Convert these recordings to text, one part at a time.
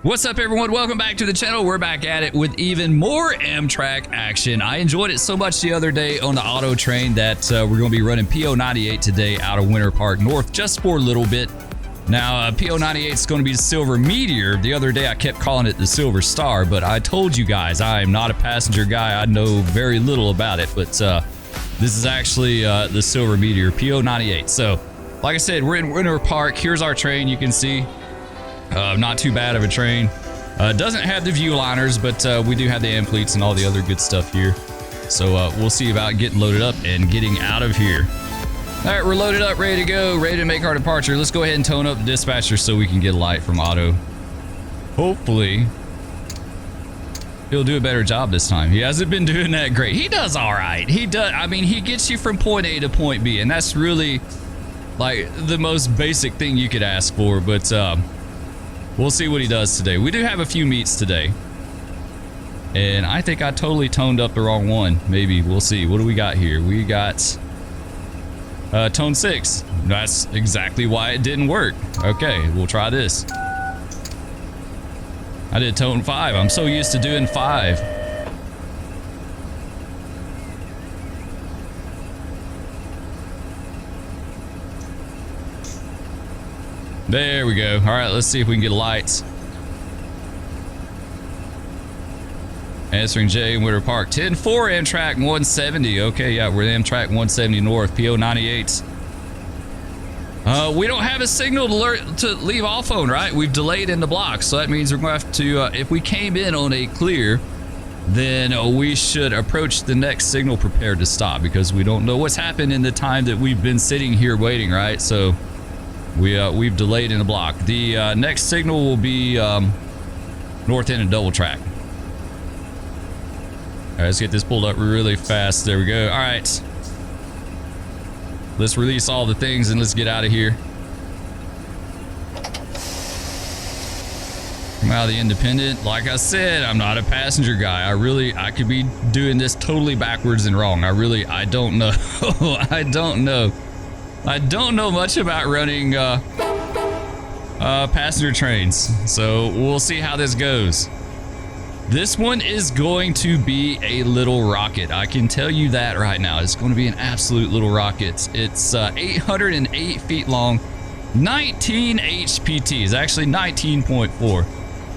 What's up, everyone? Welcome back to the channel. We're back at it with even more Amtrak action. I enjoyed it so much the other day on the auto train that we're going to be running PO98 today out of Winter Park North just for a little bit. Now, PO98 is going to be the Silver Meteor. The other day I kept calling it the Silver Star, but I told you guys I am not a passenger guy. I know very little about it, but this is actually the Silver Meteor, PO98. So, like I said, we're in Winter Park. Here's our train. You can see. Not too bad of a train. Doesn't have the view liners, but we do have the ampletes and all the other good stuff here. So we'll see about getting loaded up and getting out of here. All right, we're loaded up, ready to go, ready to make our departure. Let's go ahead and tone up the dispatcher so we can get a light from Otto. Hopefully, he'll do a better job this time. He hasn't been doing that great. He does all right. He does. I mean, he gets you from point A to point B, and that's really like the most basic thing you could ask for. But we'll see what he does today. We do have a few meets today. And I think I totally toned up the wrong one. Maybe. We'll see. What do we got here? We got tone 6. That's exactly why it didn't work. Okay, we'll try this. I did tone 5. I'm so used to doing 5. There we go. All right, let's see if we can get lights. Answering J in Winter Park. 10-4 Amtrak 170. Okay, yeah, we're Amtrak 170 North, PO98. We don't have a signal to leave off phone, right? We've delayed in the block, so that means we're going to have to, if we came in on a clear, then we should approach the next signal prepared to stop because we don't know what's happened in the time that we've been sitting here waiting, right? So we've delayed in the block. The next signal will be north end of double track. All right, let's get this pulled up really fast. There we go. All right. Let's release all the things and let's get out of here. Come out of the Independent. Like I said, I'm not a passenger guy. I could be doing this totally backwards and wrong. I don't know. I don't know. I don't know much about running passenger trains, so we'll see how this goes. This one is going to be a little rocket. I can tell you that right now. It's going to be an absolute little rocket. It's 808 feet long, 19 HPT. It's actually 19.4,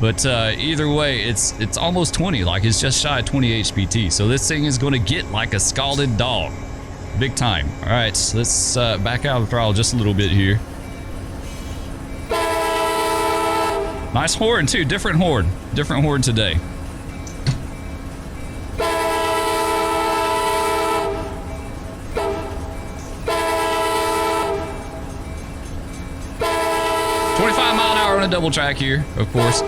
but either way, it's almost 20. Like it's just shy of 20 HPT. So this thing is going to get like a scalded dog. Big time. All right, so let's back out of the throttle just a little bit here. Nice horn too, different horn today. .25-mile-an-hour on a double track here, of course.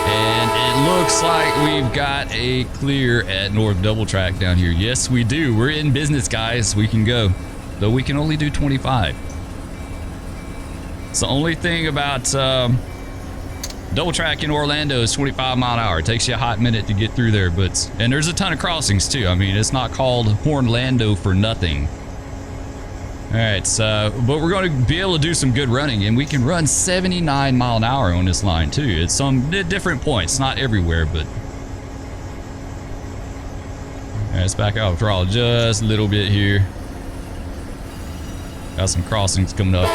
And it looks like we've got a clear at North Double Track down here. Yes, we do. We're in business, guys. We can go. Though we can only do 25. It's the only thing about double track in Orlando is 25 mile an hour. It takes you a hot minute to get through there. And there's a ton of crossings, too. I mean, it's not called Hornlando for nothing. All right, but we're going to be able to do some good running, and we can run 79 mile an hour on this line too. At some different points, not everywhere, but. All right, let's back out of throttle just a little bit here. Got some crossings coming up.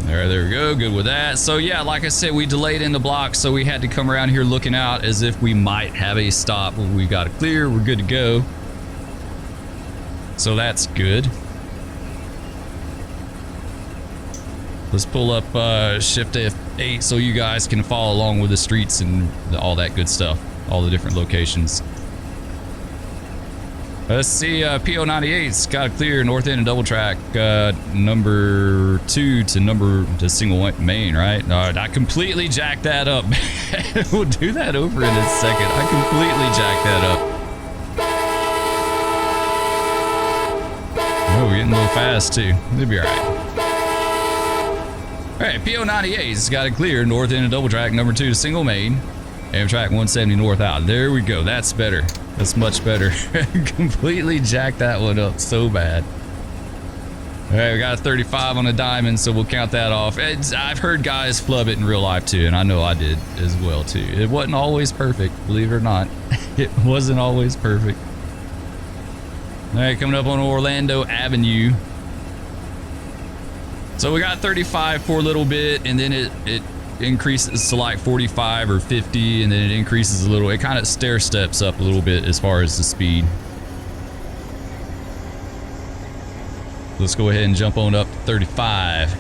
There we go, good with that. So yeah, like I said, we delayed in the block, so we had to come around here looking out as if we might have a stop. We got it clear, we're good to go. So that's good. Let's pull up Shift F8 so you guys can follow along with the streets and all that good stuff, all the different locations. Let's see, PO98's got a clear north end and double track, number 2 to single main, right? I completely jacked that up. We'll do that over in a second. I completely jacked that up. Oh, we're getting a little fast too. It'll be all right. All All right, PO98's got it clear. North end of double track, number 2 to single main. Amtrak 170 north out. There we go. That's better. That's much better. Completely jacked that one up so bad. All right, we got a 35 on a diamond, so we'll count that off. I've heard guys flub it in real life too, and I know I did as well too. It wasn't always perfect, believe it or not. It wasn't always perfect. All right, coming up on Orlando Avenue. So we got 35 for a little bit, and then it increases to like 45 or 50, and then it increases a little. It kind of stair steps up a little bit as far as the speed. Let's go ahead and jump on up to 35.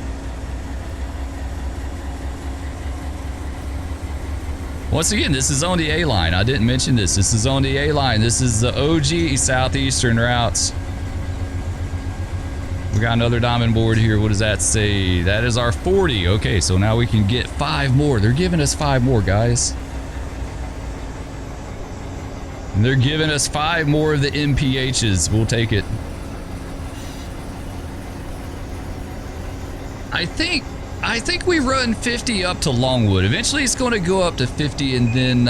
Once again, this is on the A line. I didn't mention this. This is on the A line. This is the OG Southeastern routes. We got another diamond board here. What does that say? That is our 40. Okay, so now we can get 5 more. They're giving us 5 more, guys. And they're giving us 5 more of the MPHs. We'll take it. I think we run 50 up to Longwood. Eventually it's going to go up to 50, and then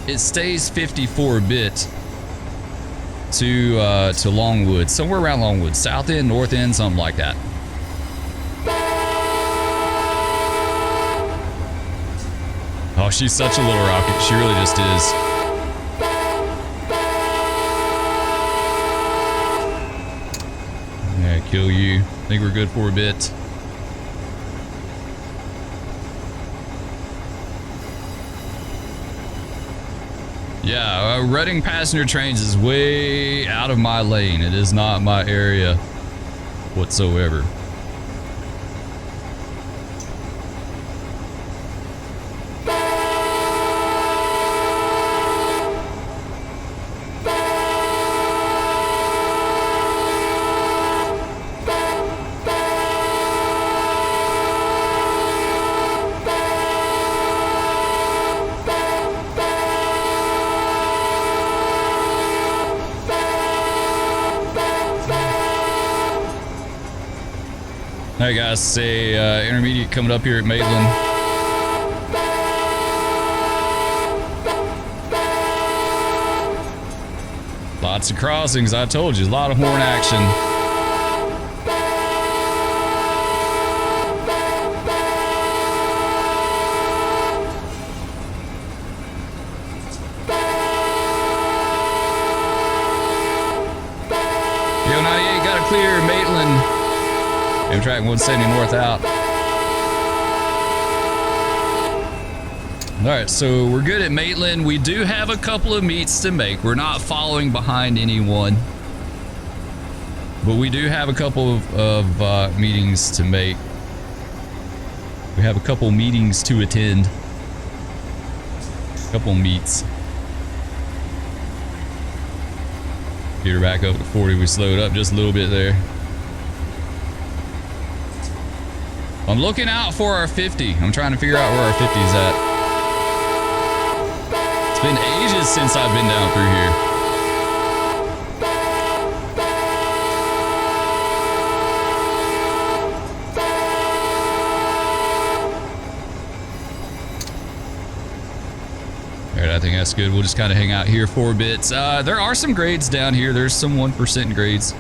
it stays 50 for a bit to Longwood, somewhere around Longwood, south end, north end, something like that. Oh, she's such a little rocket. She really just is. Yeah, kill you. I think we're good for a bit. Yeah, running passenger trains is way out of my lane. It is not my area whatsoever. Alright guys, say intermediate coming up here at Maitland. Lots of crossings, I told you, a lot of horn action. Yo98 got it clear, Maitland. Amtrak 170 north out. Alright, so we're good at Maitland. We do have a couple of meets to make. We're not following behind anyone. But we do have a couple of meetings to make. We have a couple meetings to attend. A couple meets. Get her back up to 40. We slowed up just a little bit there. I'm looking out for our 50. I'm trying to figure out where our 50 is at. It's been ages since I've been down through here. Alright, I think that's good. We'll just kind of hang out here for a bit. There are some grades down here. There's some 1% grades.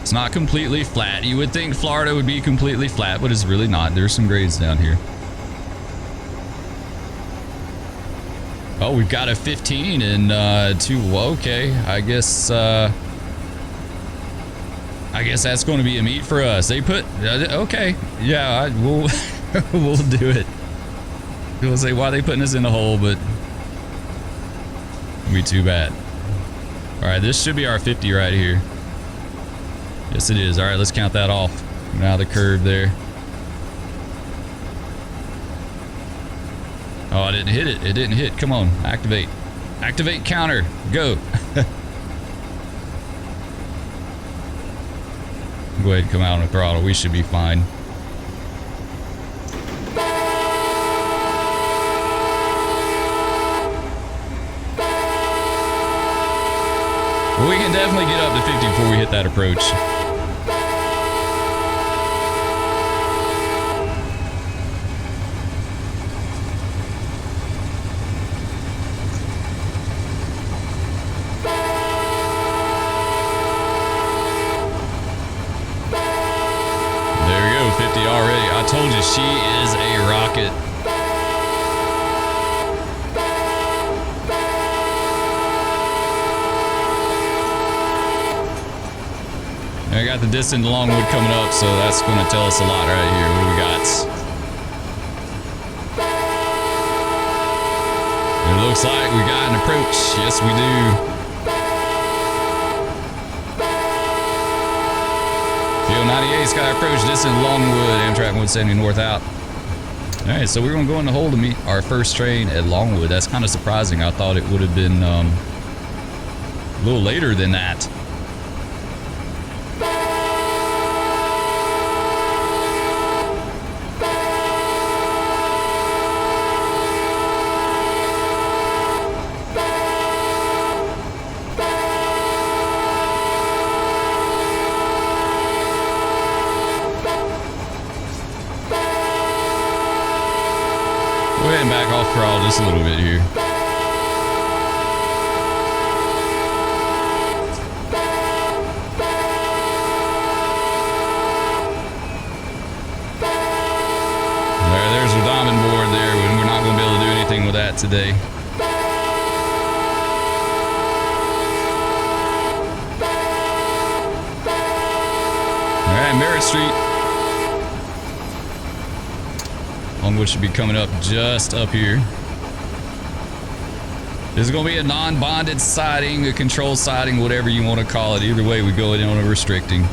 It's not completely flat. You would think Florida would be completely flat, but it's really not. There's some grades down here. Oh, we've got a 15 and 2. Okay, I guess that's going to be a meet for us. They put okay, yeah, we'll we'll do it. People say why are they putting us in the hole, but it'll be too bad. All right, this should be our 50 right here. Yes, it is. All right, let's count that off. Now the curve there. Oh, I didn't hit it. It didn't hit. Come on, activate. Activate counter. Go. Go ahead and come out on the throttle. We should be fine. Well, we can definitely get up to 450 before we hit that approach. There we go, 50 already. I told you, she is a rocket. I got the distant Longwood coming up, so that's going to tell us a lot right here. What do we got? It looks like we got an approach. Yes, we do. PO98's got approach distant Longwood. Amtrak 170 north out. All right, so we're going to go in the hole to meet our first train at Longwood. That's kind of surprising. I thought it would have been a little later than that. Go ahead and back off crawl just a little bit here. Alright, there's the diamond board there, and we're not going to be able to do anything with that today. Alright, Merritt Street. Longwood should be coming up just up here. This is going to be a non-bonded siding, a control siding, whatever you want to call it. Either way, we go in on a restricting.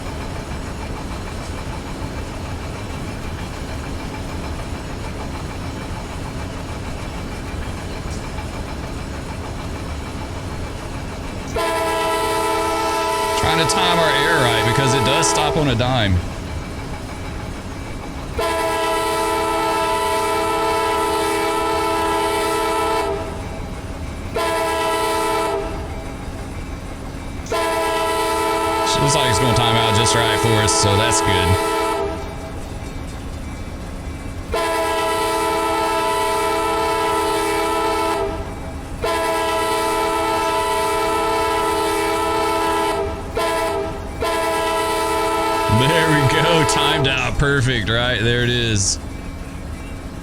Trying to time our air right because it does stop on a dime. Looks like it's going to time out just right for us, so that's good. There we go, timed out, perfect, right? There it is.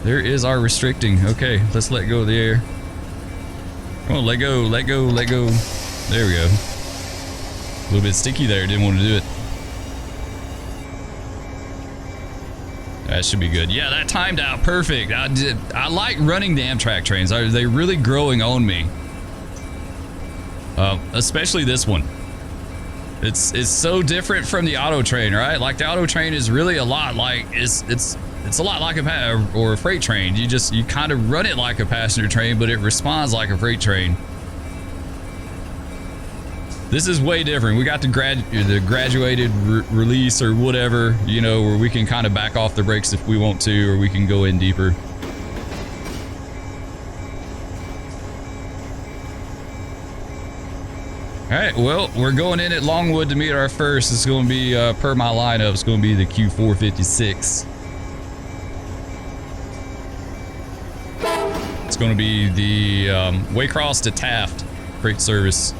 There is our restricting. Okay, let's let go of the air. Come on, let go, let go, let go. There we go. A little bit sticky there, didn't want to do it. That should be good. Yeah, that timed out perfect. I like running the Amtrak trains. They're really growing on me. Especially this one. It's so different from the auto train, right? Like the auto train is really a lot like it's a lot like a freight train. You kind of run it like a passenger train, but it responds like a freight train. This is way different. We got the graduated release or whatever, you know, where we can kind of back off the brakes if we want to, or we can go in deeper. All right, well, we're going in at Longwood to meet our first. It's going to be, per my lineup, it's going to be the Q456. It's going to be the Waycross to Taft freight service.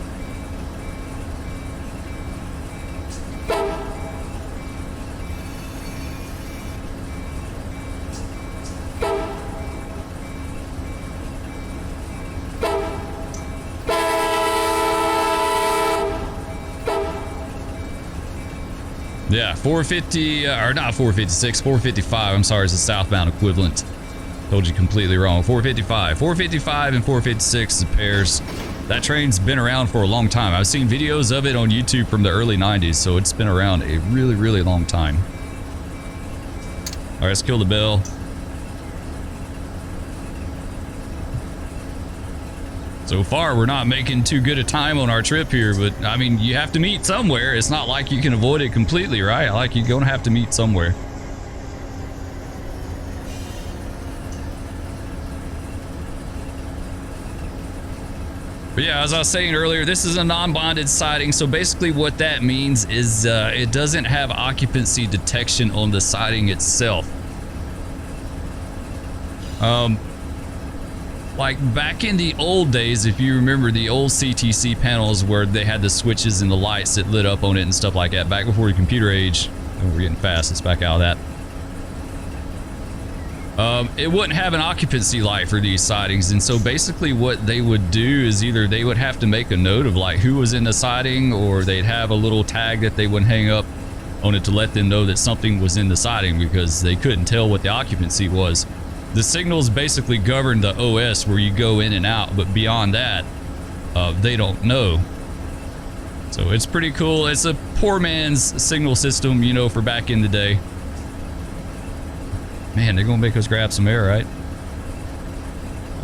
Yeah, 450, or not 456, 455. I'm sorry, it's the southbound equivalent. Told you completely wrong. 455. 455 and 456 is pairs. That train's been around for a long time. I've seen videos of it on YouTube from the early 90s, so it's been around a really, really long time. All right, let's kill the bell. So far, we're not making too good a time on our trip here, but I mean, you have to meet somewhere. It's not like you can avoid it completely, right? Like, you're gonna have to meet somewhere. But yeah, as I was saying earlier, this is a non-bonded siding. So basically what that means is it doesn't have occupancy detection on the siding itself. Like back in the old days, if you remember the old CTC panels where they had the switches and the lights that lit up on it and stuff like that, back before the computer age. Oh, we're getting fast, let's back out of that. It wouldn't have an occupancy light for these sidings, and so basically what they would do is either they would have to make a note of like who was in the siding, or they'd have a little tag that they would hang up on it to let them know that something was in the siding, because they couldn't tell what the occupancy was. The signals basically govern the OS where you go in and out, but beyond that, they don't know. So it's pretty cool. It's a poor man's signal system, you know, for back in the day. Man, they're gonna make us grab some air, right?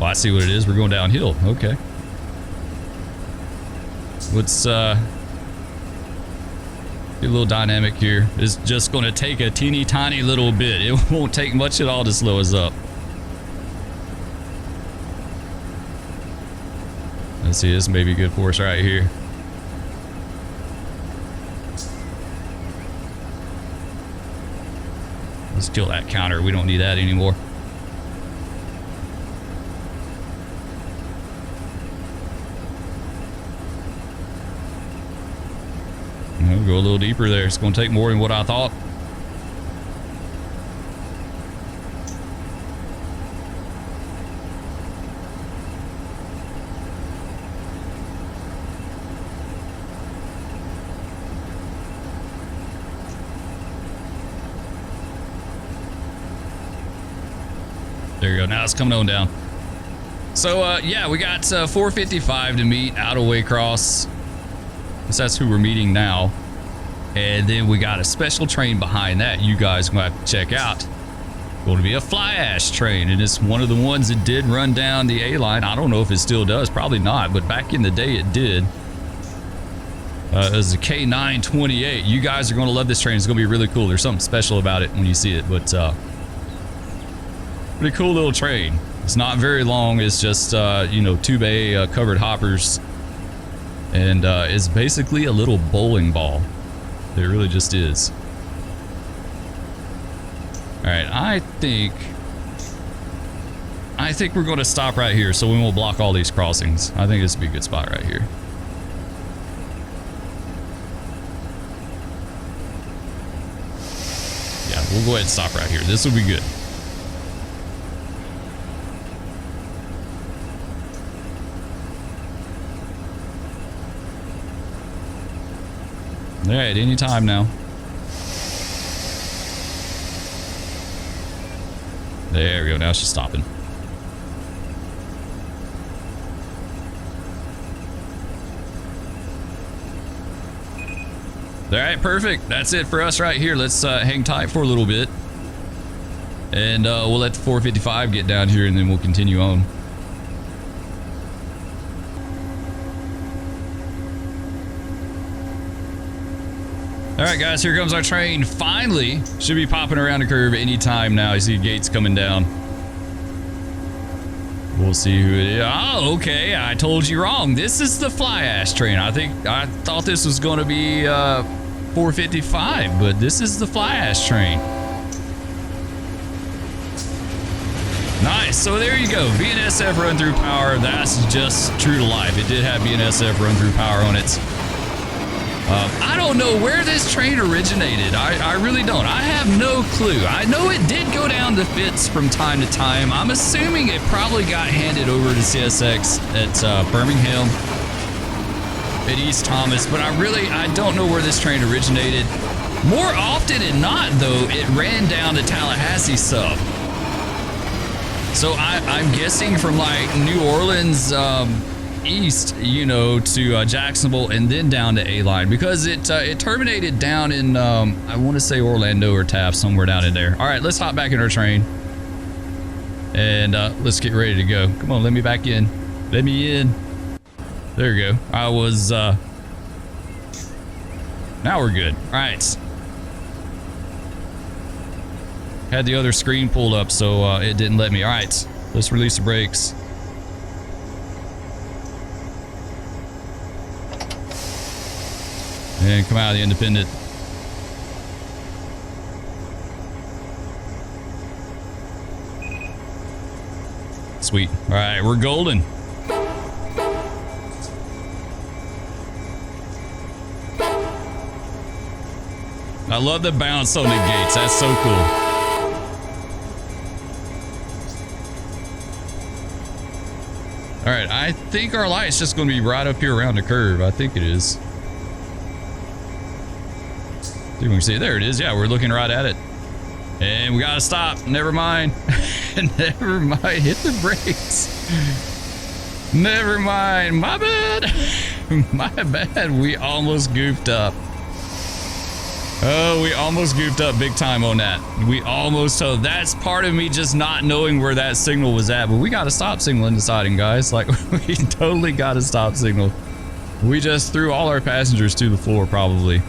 Oh, I see what it is. We're going downhill. Okay. Let's get a little dynamic here. It's just gonna take a teeny tiny little bit. It won't take much at all to slow us up. Let's see, this may be good for us right here. Let's kill that counter. We don't need that anymore. We'll go a little deeper there. It's going to take more than what I thought. There you go. Now it's coming on down. So, yeah, we got 455 to meet out of Waycross. That's who we're meeting now. And then we got a special train behind that you guys are going to have to check out. Going to be a fly ash train, and it's one of the ones that did run down the A line. I don't know if it still does. Probably not, but back in the day it did. It was a K928. You guys are going to love this train. It's going to be really cool. There's something special about it when you see it, but pretty cool little train. It's not very long. It's just, you know, 2-bay covered hoppers. And it's basically a little bowling ball. It really just is. All right, I think we're going to stop right here so we won't block all these crossings. I think this would be a good spot right here. Yeah, we'll go ahead and stop right here. This will be good. All right, anytime now. There we go. Now she's stopping. All right, perfect. That's it for us right here. Let's hang tight for a little bit. And we'll let the 455 get down here, and then we'll continue on. All right, guys, here comes our train. Finally, should be popping around the curve anytime now. You see gates coming down. We'll see who it is. Oh, okay. I told you wrong. This is the fly ash train. I thought this was going to be 455, but this is the fly ash train. Nice. So there you go. BNSF run through power. That's just true to life. It did have BNSF run through power on it. I don't know where this train originated. I really don't. I have no clue. I know it did go down to Fitz from time to time. I'm assuming it probably got handed over to CSX at Birmingham, at East Thomas, but I don't know where this train originated. More often than not, though, it ran down to Tallahassee sub. So I'm guessing from like New Orleans, east, you know, to Jacksonville and then down to A-Line, because it terminated down in I want to say Orlando or Taft, somewhere down in there. All right, let's hop back in our train and let's get ready to go. Come on, let me back in. Let me in. There you go. I was now we're good. All right, had the other screen pulled up, so it didn't let me. All right, let's release the brakes. And come out of the independent. Sweet. All right, we're golden. I love the bounce on the gates. That's so cool. All right, I think our light's just going to be right up here around the curve. I think it is. See if we can see it. There it is. Yeah, we're looking right at it. And we got to stop. Never mind. Never mind. Hit the brakes. Never mind. My bad. My bad. We almost goofed up. Oh, we almost goofed up big time on that. We almost, so that's part of me just not knowing where that signal was at, but we got to stop signaling the siding, guys. Like, we totally got to stop signal. We just threw all our passengers to the floor, probably.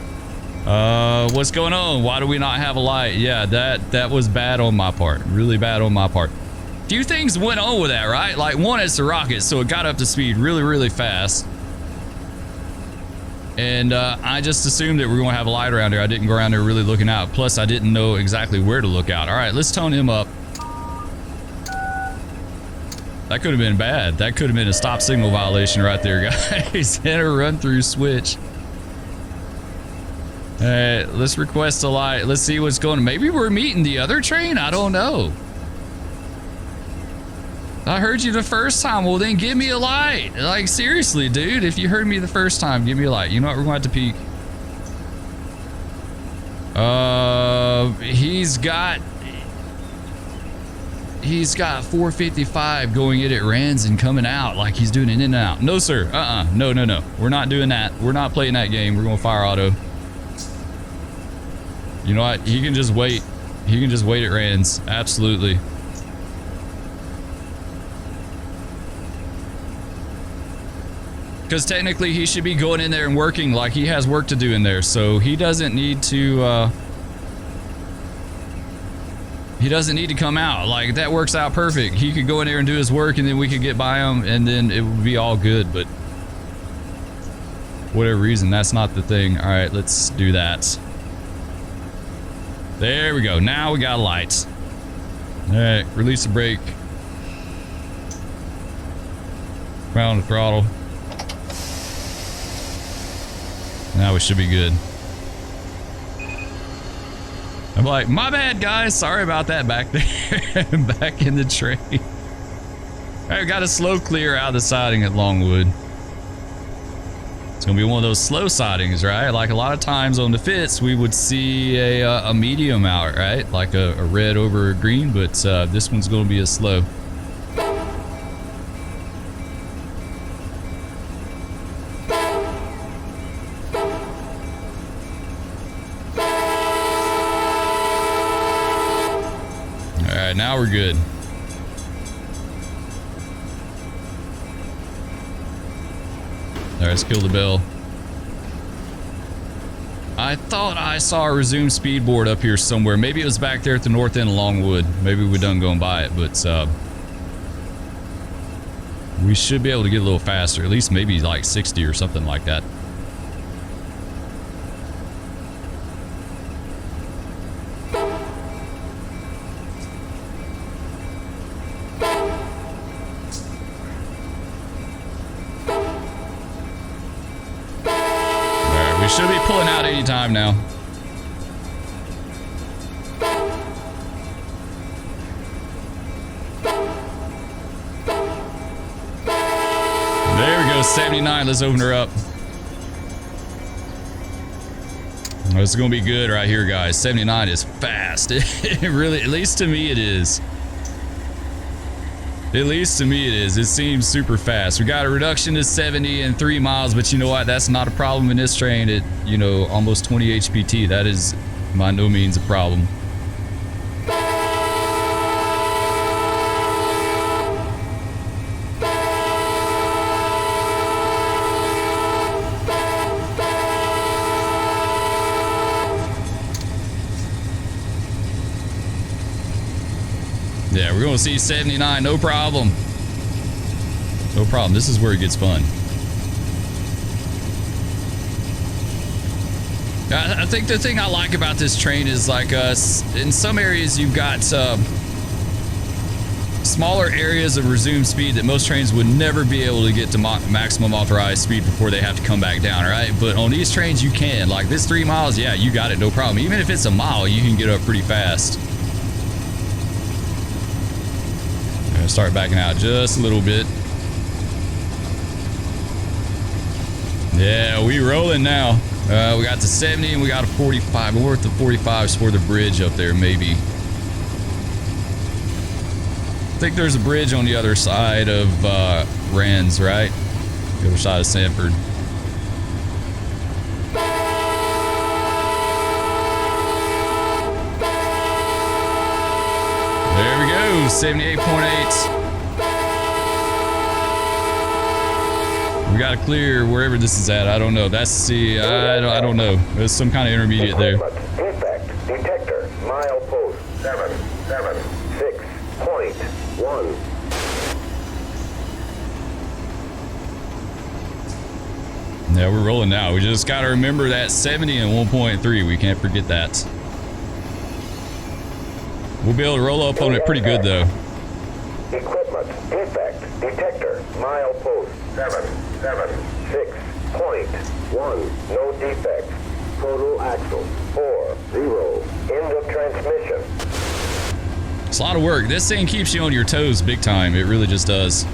What's going on? Why do we not have a light? Yeah, that was bad on my part. Really bad on my part. Few things went on with that, right? Like, one, it's the rocket, so it got up to speed really, really fast. And I just assumed that we were going to have a light around here. I didn't go around there really looking out. Plus, I didn't know exactly where to look out. All right, let's tone him up. That could have been bad. That could have been a stop signal violation right there, guys. And a run-through switch. All right, let's request a light. Let's see what's going on. Maybe we're meeting the other train? I don't know. I heard you the first time. Well, then give me a light. Like, seriously, dude. If you heard me the first time, give me a light. You know what? We're going to have to peek. He's got 455 going in at Rans and coming out like he's doing an in and out. No, sir. No, no, no. We're not doing that. We're not playing that game. We're going to fire auto. You know what? He can just wait. He can just wait at Rans. Absolutely. Because technically he should be going in there and working, like he has work to do in there. So he doesn't need to come out. Like, that works out perfect. He could go in there and do his work, and then we could get by him, and then it would be all good. But for whatever reason, that's not the thing. All right, let's do that. There we go. Now we got lights. All right, release the brake. Ground the throttle. Now we should be good. I'm like, my bad, guys. Sorry about that back there. Back in the train. All right, we got a slow clear out of the siding at Longwood. It's going to be one of those slow sidings, right? Like a lot of times on the Fitz, we would see a medium out, right? Like a red over a green, but this one's going to be a slow. Now we're good. All right, let's kill the bell. I thought I saw a resume speed board up here somewhere. Maybe it was back there at the north end of Longwood. Maybe we're done going by it, but we should be able to get a little faster. At least maybe like 60 or something like that. Should be pulling out any time now. There we go, 79. Let's open her up. This is gonna be good right here, guys. 79 is fast. It really, at least to me, it is. At least to me it is. It seems super fast. We got a reduction to 70 in 3 miles, but you know what? That's not a problem in this train at, you know, almost 20 HPT. That is by no means a problem. Yeah, we're gonna see 79, no problem. No problem. This is where it gets fun. I think the thing I like about this train is like in some areas you've got smaller areas of resumed speed that most trains would never be able to get to maximum authorized speed before they have to come back down, right? But on these trains you can. Like this 3 miles, yeah, you got it, no problem. Even if it's a mile, you can get up pretty fast. I'm gonna start backing out just a little bit. Yeah, we rolling now. We got to 70 and we got a 45. We're at the 45s for the bridge up there, maybe. I think there's a bridge on the other side of Rans, right? The other side of Sanford. There we go, 78.8. We got to clear wherever this is at. I don't know. That's the, I don't know. There's some kind of intermediate there. Defect detector, mile post 776.1. Yeah, we're rolling now. We just got to remember that 70 and 1.3. We can't forget that. We'll be able to roll up on it pretty good, though. Equipment defect detector, mile post 776.1. No defects. Total axle 40. End of transmission. It's a lot of work. This thing keeps you on your toes big time. It really just does.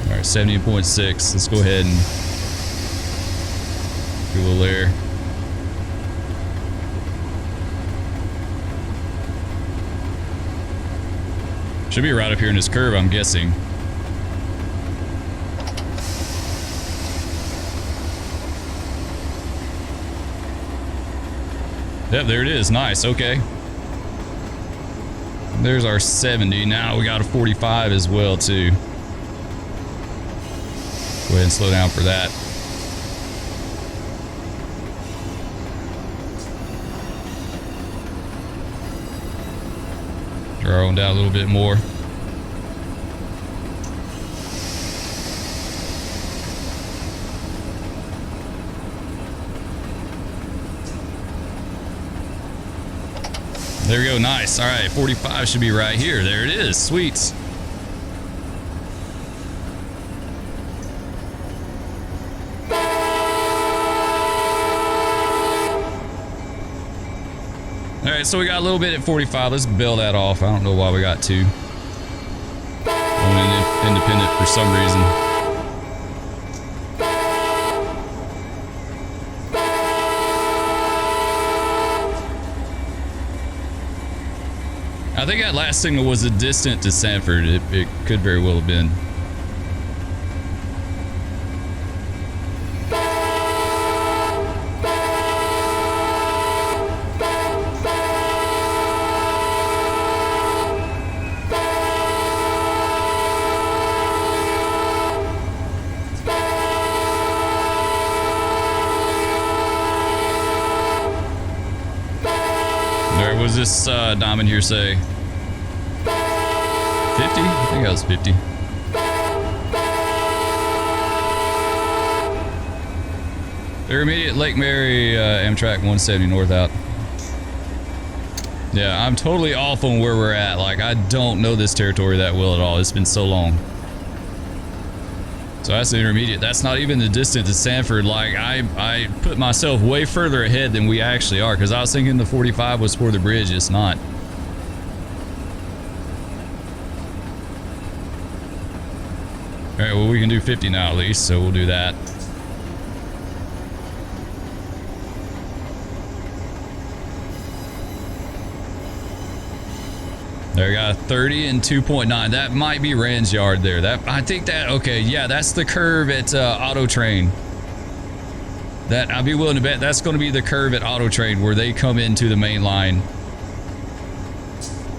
All right, 70.6. Let's go ahead and do a little air. Should be right up here in this curve, I'm guessing. Yep, there it is. Nice. Okay. There's our 70. Now we got a 45 as well, too. Go ahead and slow down for that. Draw on down a little bit more. There we go. Nice. All right, 45 should be right here. There it is. Sweet. All right, so we got a little bit at 45. Let's bail that off. I don't know why we got two. Going independent for some reason. I think that last signal was a distant to Sanford. It could very well have been. What was this diamond here say? 50? I think that was 50. Intermediate Lake Mary, Amtrak 170 north out. Yeah, I'm totally off on where we're at. Like, I don't know this territory that well at all. It's been so long. So that's the intermediate. That's not even the distance to Sanford. Like, I put myself way further ahead than we actually are, because I was thinking the 45 was for the bridge. It's not. All right, well, we can do 50 now at least, so we'll do that. There we got a 30 and 2.9. That might be Rand's yard there. I think that, okay, yeah, that's the curve at Auto Train. That, I'd be willing to bet that's going to be the curve at Auto Train where they come into the main line.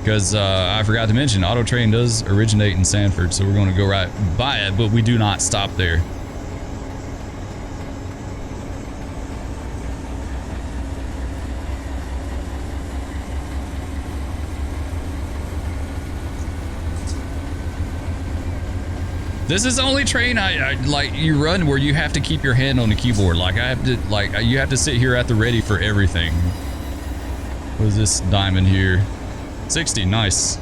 Because I forgot to mention, Auto Train does originate in Sanford, so we're going to go right by it, but we do not stop there. This is the only train I like you run where you have to keep your hand on the keyboard. Like I have to, like you have to sit here at the ready for everything. What is this diamond here? 60, nice.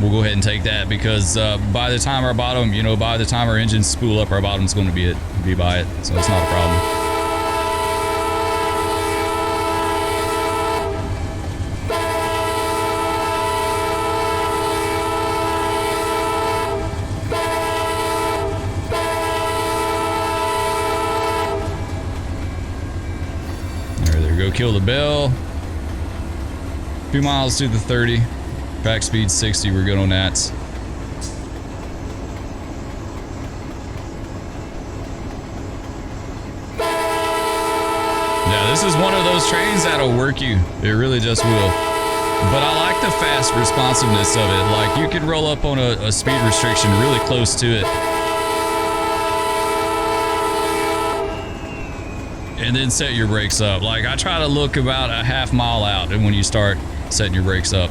We'll go ahead and take that because by the time our bottom, you know, by the time our engines spool up, our bottom's going to be by it, so it's not a problem. Kill the bell. 2 miles to the 30. Track speed 60. We're good on that. Yeah, this is one of those trains that'll work you. It really just will. But I like the fast responsiveness of it. Like you could roll up on a speed restriction really close to it. And then set your brakes up. Like I try to look about a half mile out, and when you start setting your brakes up,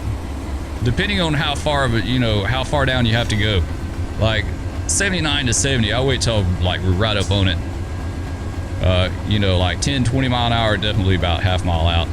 depending on how far, but you know how far down you have to go. Like 79 to 70, I wait till like we're right up on it. You know, like 10-20 mile an hour, definitely about half mile out.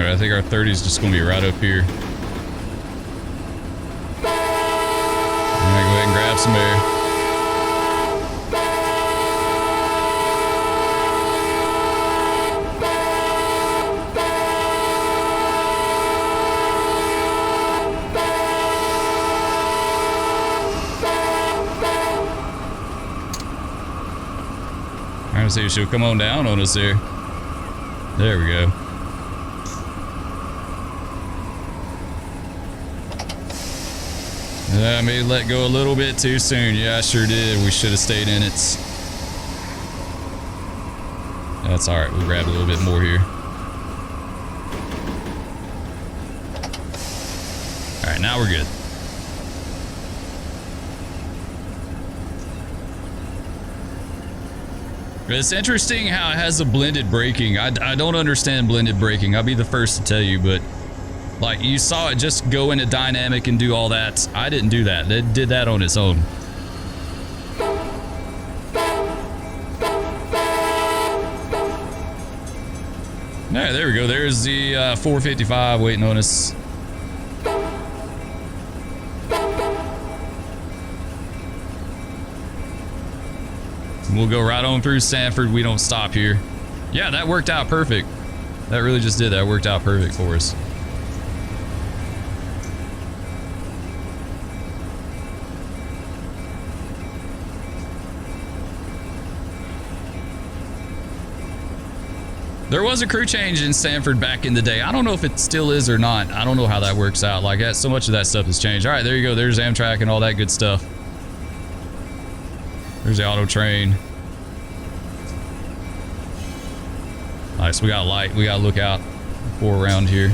I think our 30 is just going to be right up here. I'm going to go ahead and grab some air. I'm going to see if she'll come on down on us there. There we go. I may let go a little bit too soon. Yeah, I sure did. We should have stayed in it. That's all right. We'll grab a little bit more here. All right, now we're good. It's interesting how it has a blended braking. I don't understand blended braking. I'll be the first to tell you, but like you saw it just go into dynamic and do all that. I didn't do that. It did that on its own. There we go. There's the 455 waiting on us. We'll go right on through Sanford. We don't stop here. Yeah, that worked out perfect. That really just did. That worked out perfect for us. There was a crew change in Sanford back in the day. I don't know if it still is or not. I don't know how that works out. Like that, so much of that stuff has changed. All right, there you go. There's Amtrak and all that good stuff. There's the auto train. All right, so we got light. We got to look out for around here.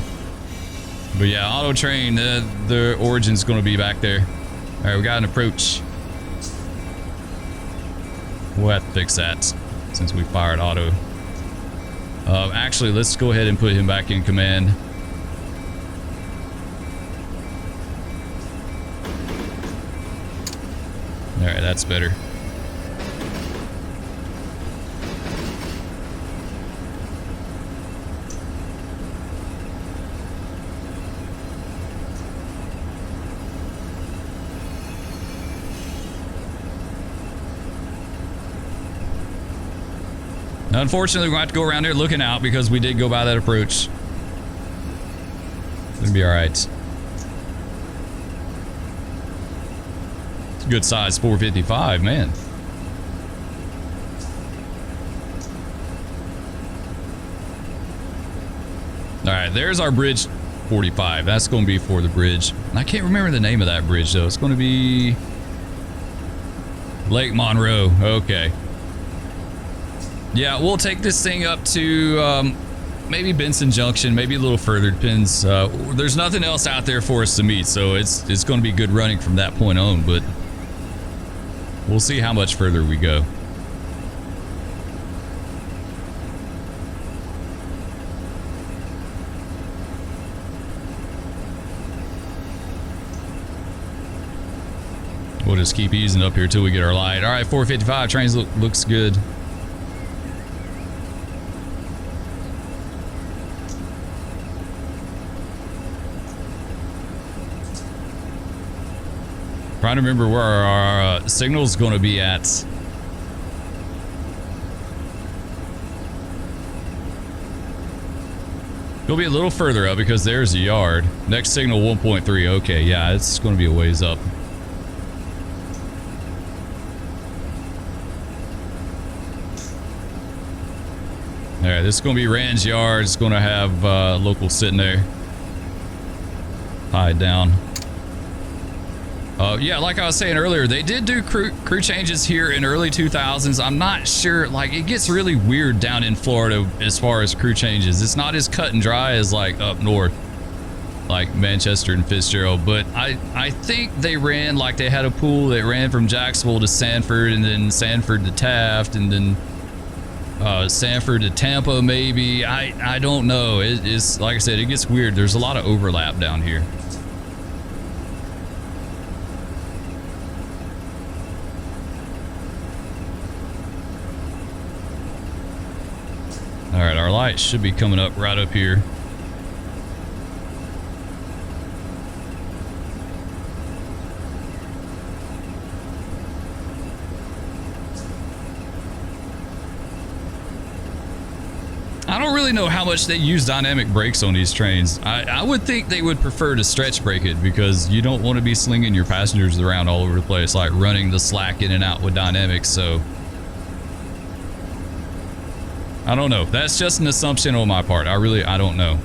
But yeah, auto train, the origin's going to be back there. All right, we got an approach. We'll have to fix that since we fired auto. Actually, let's go ahead and put him back in command. All right, that's better. Now, unfortunately, we're going to have to go around here looking out because we did go by that approach. It's going to be all right. It's a good size 455, man. All right, there's our bridge 45. That's going to be for the bridge. I can't remember the name of that bridge, though. It's going to be Lake Monroe. Okay. Yeah, we'll take this thing up to maybe Benson Junction, maybe a little further. Depends. There's nothing else out there for us to meet, so it's going to be good running from that point on, but we'll see how much further we go. We'll just keep easing up here till we get our light. All right, 455 trains looks good. Trying to remember where our signal's going to be at. It'll be a little further up because there's a yard. Next signal 1.3. Okay, yeah, it's going to be a ways up. All right, this is going to be Rand's yard. It's going to have locals sitting there, tied down. Yeah, like I was saying earlier, they did do crew changes here in early 2000s. I'm not sure, like, it gets really weird down in Florida as far as crew changes. It's not as cut and dry as like up north, like Manchester and Fitzgerald. But I think they ran, like, they had a pool that ran from Jacksonville to Sanford, and then Sanford to Taft, and then Sanford to Tampa, maybe. I don't know. It's like I said, it gets weird. There's a lot of overlap down here. All right, our light should be coming up right up here. I don't really know how much they use dynamic brakes on these trains. I would think they would prefer to stretch brake it, because you don't want to be slinging your passengers around all over the place, like running the slack in and out with dynamics. So I don't know. That's just an assumption on my part. I don't know.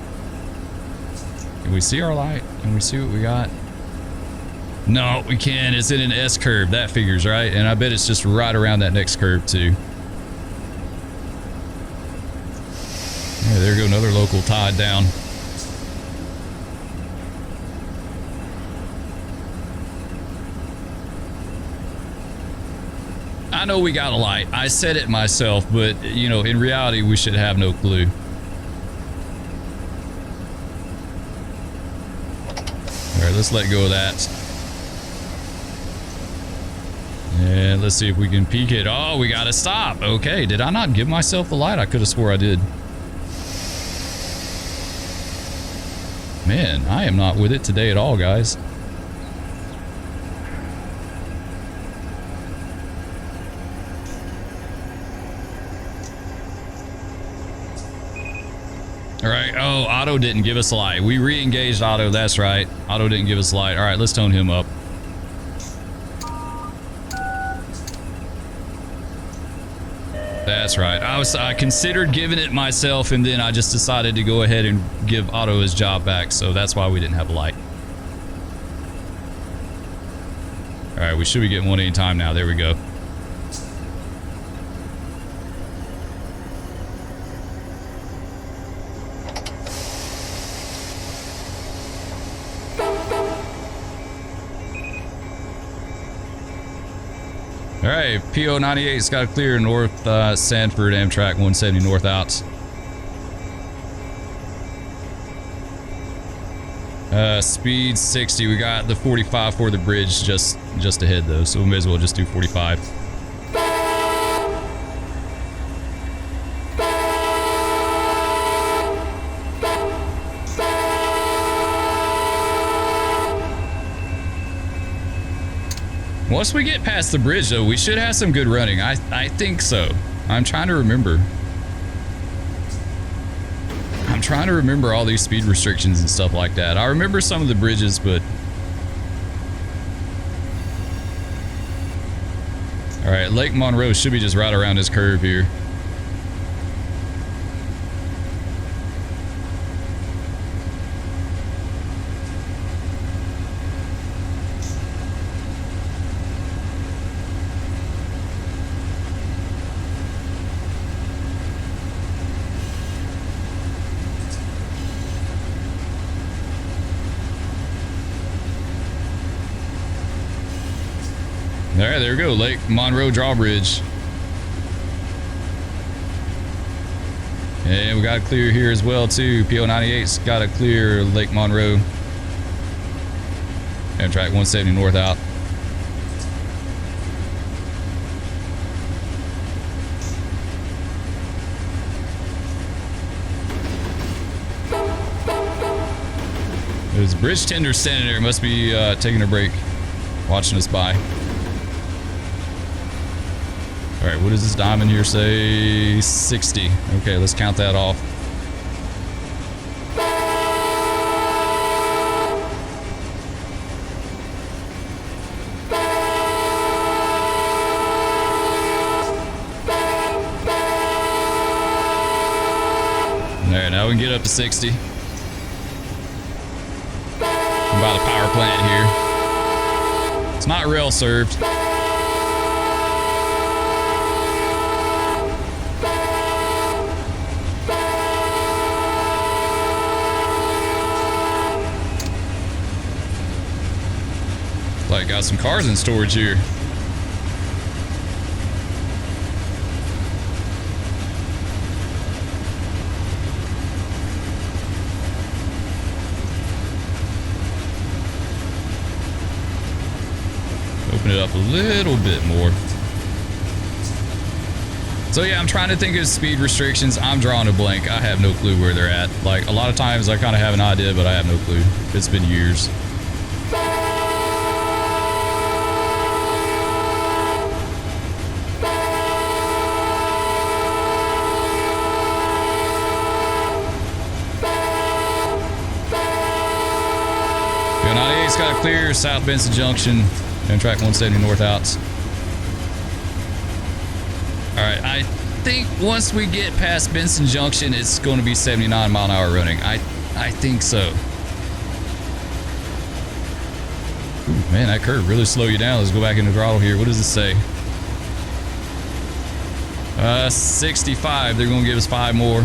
Can we see our light? Can we see what we got? No, we can. It's in an S curve. That figures, right? And I bet it's just right around that next curve too. Yeah, there go another local tied down. I know we got a light. I said it myself, but, you know, in reality, we should have no clue. All right, let's let go of that. And let's see if we can peek it. Oh, we got to stop. Okay, did I not give myself the light? I could have swore I did. Man, I am not with it today at all, guys. All right. Oh, Otto didn't give us a light. We re-engaged Otto. That's right. Otto didn't give us a light. All right, let's tone him up. That's right. I considered giving it myself, and then I just decided to go ahead and give Otto his job back. So that's why we didn't have a light. All right, we should be getting one any time now. There we go. All right, PO 98's got to clear north Sanford Amtrak 170 north out. Speed 60. We got the 45 for the bridge just ahead though, so we may as well just do 45. Once we get past the bridge, though, we should have some good running. I think so. I'm trying to remember. I'm trying to remember all these speed restrictions and stuff like that. I remember some of the bridges, but... All right, Lake Monroe should be just right around this curve here. All right, there we go. Lake Monroe Drawbridge. And we got to clear here as well too. PO98's got to clear Lake Monroe. Amtrak 170 north out. There's a bridge tender standing there. Must be taking a break, watching us by. All right, what does this diamond here say? 60. Okay, let's count that off. There, now we can get up to 60. I'm by the power plant here. It's not rail served. Like, got some cars in storage here. Open it up a little bit more. So yeah, I'm trying to think of speed restrictions. I'm drawing a blank. I have no clue where they're at. Like, a lot of times I kind of have an idea, but I have no clue. It's been years. PO98's got to clear South Benson Junction. Amtrak 170 north outs. Alright, I think once we get past Benson Junction, it's going to be 79 mile an hour running. I think so. Ooh, man, that curve really slow you down. Let's go back into throttle here. What does this say? 65. They're going to give us 5 more.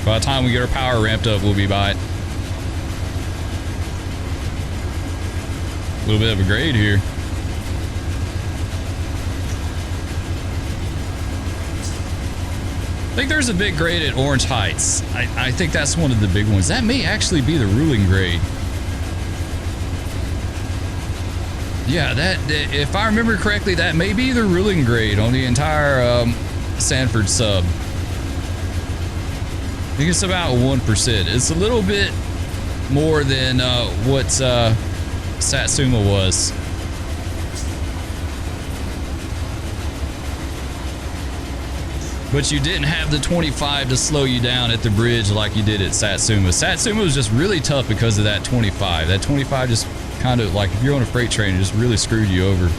By the time we get our power ramped up, we'll be by it. A little bit of a grade here. I think there's a big grade at Orange Heights. I think that's one of the big ones. That may actually be the ruling grade. Yeah, that, if I remember correctly, that may be the ruling grade on the entire Sanford sub. I think it's about 1%. It's a little bit more than what Satsuma was. But you didn't have the 25 to slow you down at the bridge like you did at Satsuma. Satsuma was just really tough because of that 25. That 25 just kind of, like, if you're on a freight train, it just really screwed you over.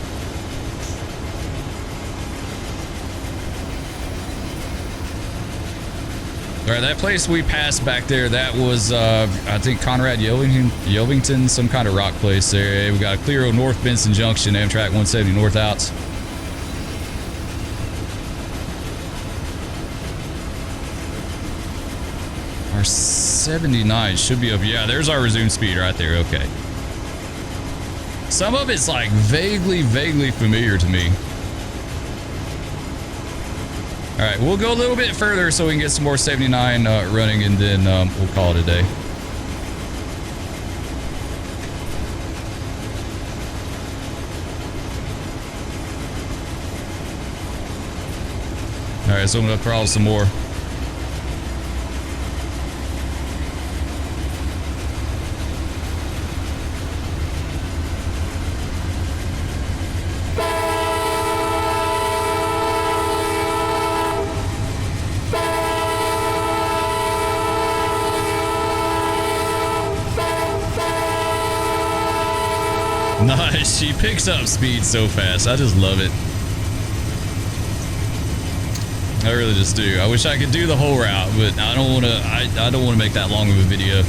All right, that place we passed back there, that was, I think, Conrad Yelvington, some kind of rock place there. We got a clear North Benson Junction, Amtrak 170 north outs. Our 79 should be up. Yeah, there's our resume speed right there. Okay. Some of it's like vaguely familiar to me. All right, we'll go a little bit further so we can get some more 79 running, and then we'll call it a day. All right, so I'm gonna throttle some more. Nice, she picks up speed so fast. I just love it. I really just do. I wish I could do the whole route, but I don't want to. I don't want to make that long of a video.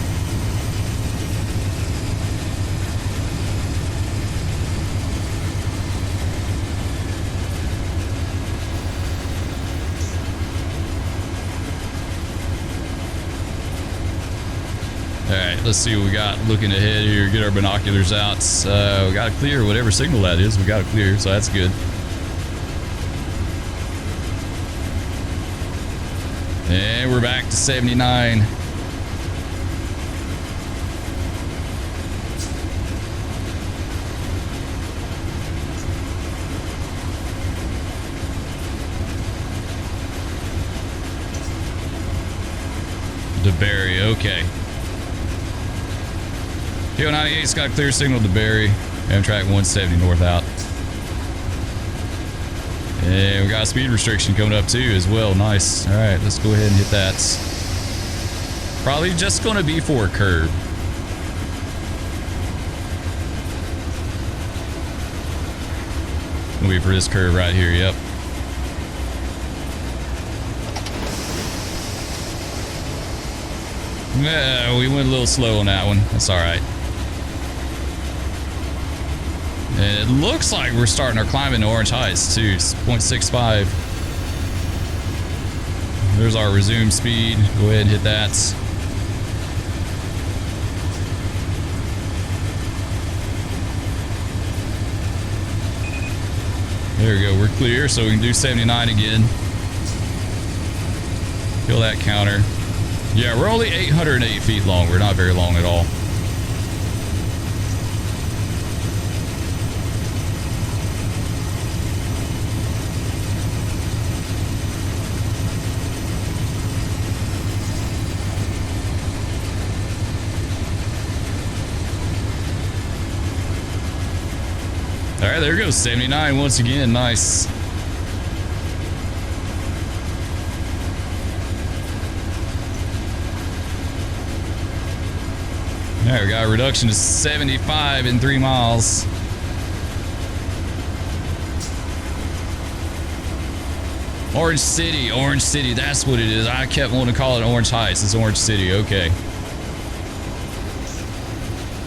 All right, let's see what we got looking ahead here. Get our binoculars out. We got to clear whatever signal that is. We got to clear, so that's good. And we're back to 79. DeBerry, okay. PO98's got a clear signal to DeBerry. Amtrak 170 north out. And we got a speed restriction coming up too as well. Nice. All right, let's go ahead and hit that. Probably just going to be for a curve. Gonna be for this curve right here. Yep. Yeah, we went a little slow on that one. That's all right. And it looks like we're starting our climb into Orange Heights too. It's 0.65. There's our resume speed. Go ahead and hit that. There we go. We're clear, so we can do 79 again. Kill that counter. Yeah, we're only 808 feet long. We're not very long at all. All right, there goes 79 once again. Nice. All right, we got a reduction to 75 in 3 miles. Orange City, that's what it is. I kept wanting to call it Orange Heights. It's Orange City, okay.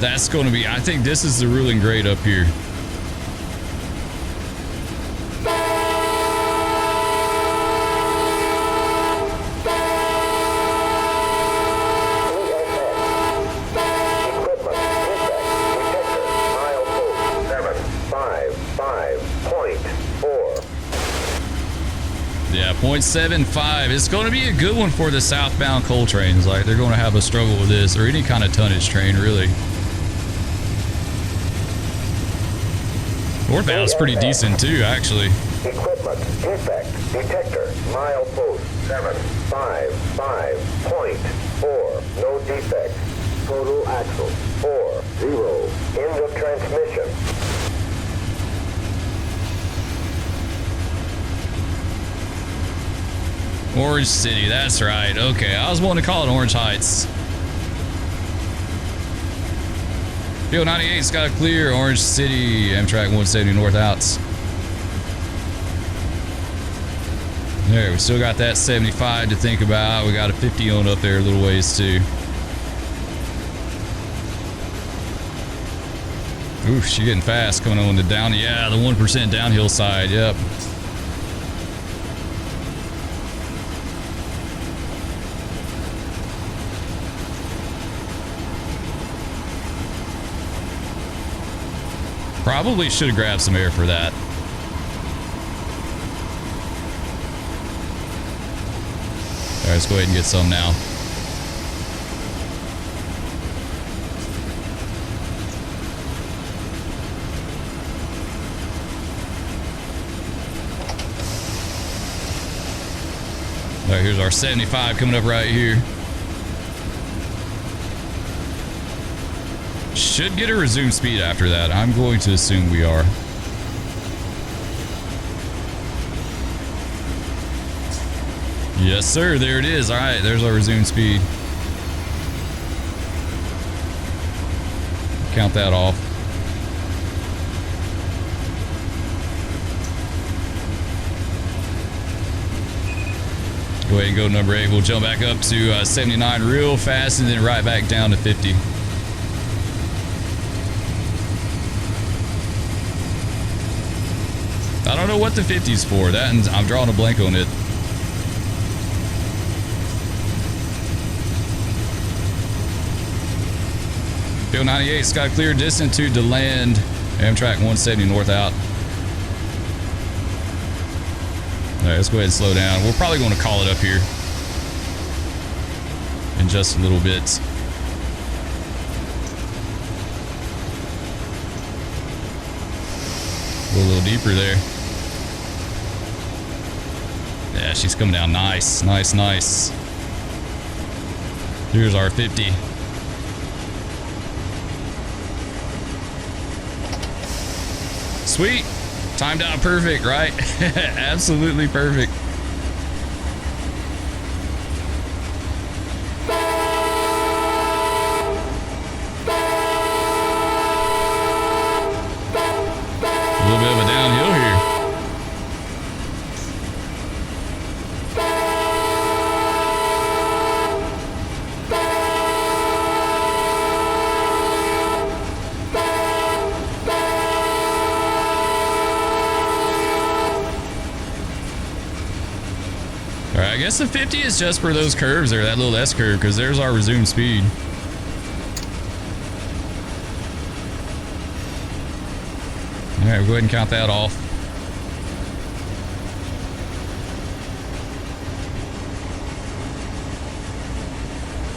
That's going to be, I think this is the ruling grade up here. Yeah, 0.75. It's going to be a good one for the southbound coal trains. Like, they're going to have a struggle with this, or any kind of tonnage train, really. Northbound's pretty decent, too, actually. Equipment defect detector milepost 755.4. No defect. Total axle 40. End of transmission. Orange City, that's right. Okay, I was wanting to call it Orange Heights. PO98's got a clear. Orange City, Amtrak 170 north outs. There, we still got that 75 to think about. We got a 50 on up there a little ways too. Oof, she's getting fast coming on the down. Yeah, the 1% downhill side. Yep. Probably should have grabbed some air for that. All right, let's go ahead and get some now. All right, here's our 75 coming up right here. Should get a resume speed after that. I'm going to assume we are. Yes, sir. There it is. All right, there's our resume speed. Count that off. Go ahead and go to number 8. We'll jump back up to 79 real fast and then right back down to 50. I don't know what the 50's for. That, and I'm drawing a blank on it. PO98's got a clear distance to DeLand. Amtrak 170 north out. All right, let's go ahead and slow down. We're probably going to call it up here in just a little bit. Go a little deeper there. Yeah, she's coming down nice, nice, nice. Here's our 50. Sweet. Timed out perfect, right? Absolutely perfect. A little bit of a downhill here. All right, I guess the 50 is just for those curves there, that little S curve, because there's our resumed speed. All right, we'll go ahead and count that off.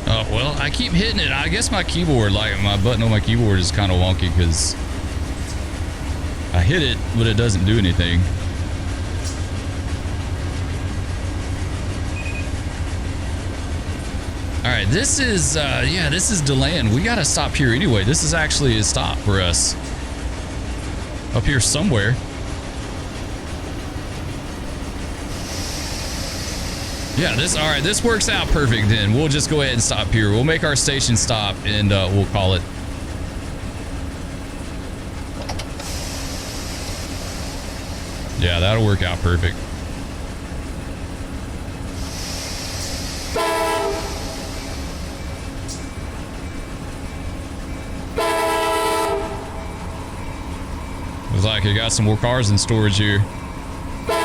Oh, well, I keep hitting it. I guess my keyboard, like my button on my keyboard is kind of wonky because I hit it, but it doesn't do anything. All right, this is, yeah, this is DeLand. We got to stop here anyway. This is actually a stop for us. Up here somewhere. Yeah, this, all right, this works out perfect then. We'll just go ahead and stop here. We'll make our station stop and we'll call it. Yeah, that'll work out perfect. Looks like I got some more cars in storage here. All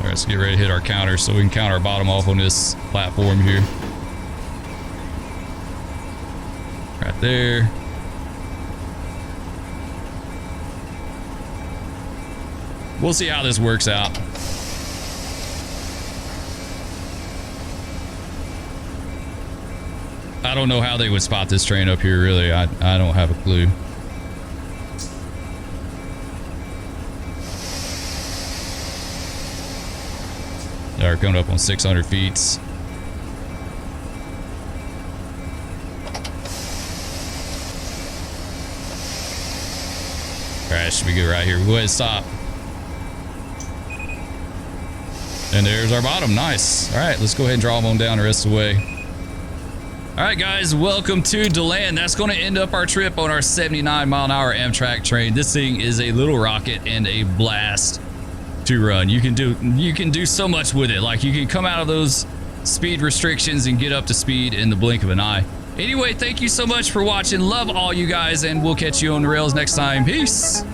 right, let's get ready to hit our counter so we can count our bottom off on this platform here. Right there. We'll see how this works out. I don't know how they would spot this train up here, really. I don't have a clue. They're coming up on 600 feet. All right, should be good right here. We'll go ahead and stop. And there's our bottom. Nice. All right, let's go ahead and draw them on down the rest of the way. All right, guys, welcome to DeLand. That's going to end up our trip on our 79-mile-an-hour Amtrak train. This thing is a little rocket and a blast to run. You can do so much with it. Like, you can come out of those speed restrictions and get up to speed in the blink of an eye. Anyway, thank you so much for watching. Love all you guys, and we'll catch you on the rails next time. Peace.